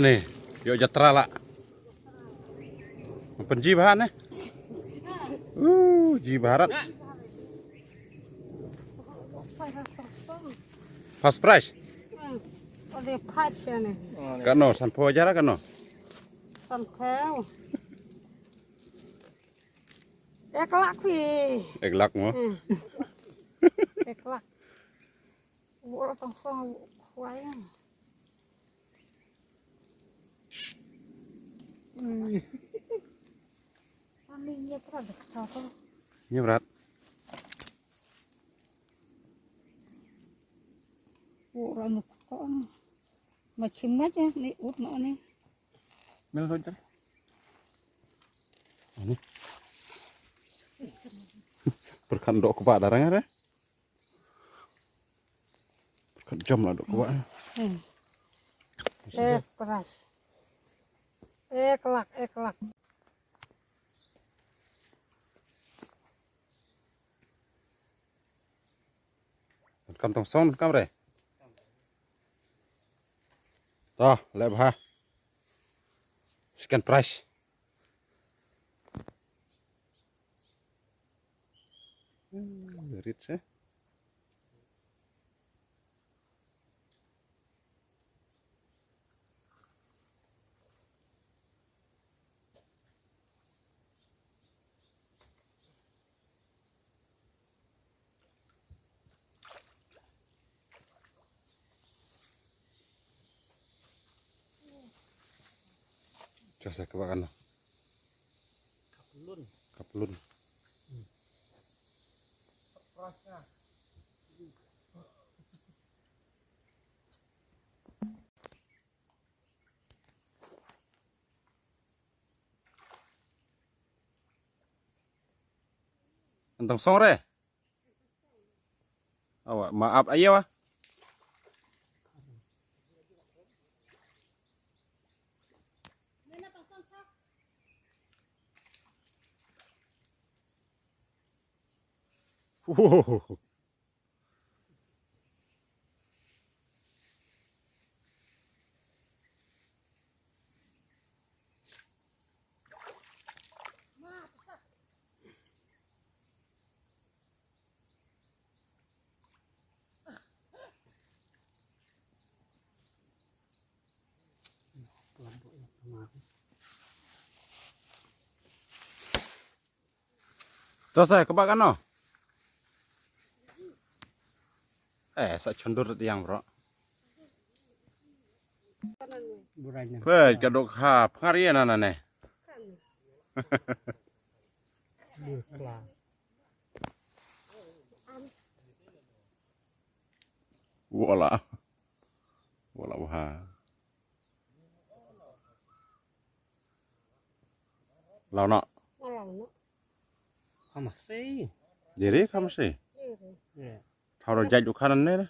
nih, yuk jatra lah. Penjibahan nih. Jibarat. Fast price. Ada pas ya nih. Kano, sanpo aja lah kano. Santel. Eklak pi. Eglak mo. Eklak. Bola tangsang wayang. Aninya terada kacau. Ini berat. Bola nukon. Macam aja nih, urna nih. Mel roger. Ini. Berkandok ke pak darangnya deh. Berkejam lah dok ke pak. Keras. Eklak. Kantong sound kamre. Toh, lep ha. Sekian price. Rich ya. Coba saya kebakan. Kapelun. Tentang sore. Awak maaf aja wah. Wow. Terus saya kebakan no. Saya cendur tiang bro. Kadok ha pengarian anane. Wala wah. Lau no. Masih. Jadi kamu sih. Kalau jadi kanan nih.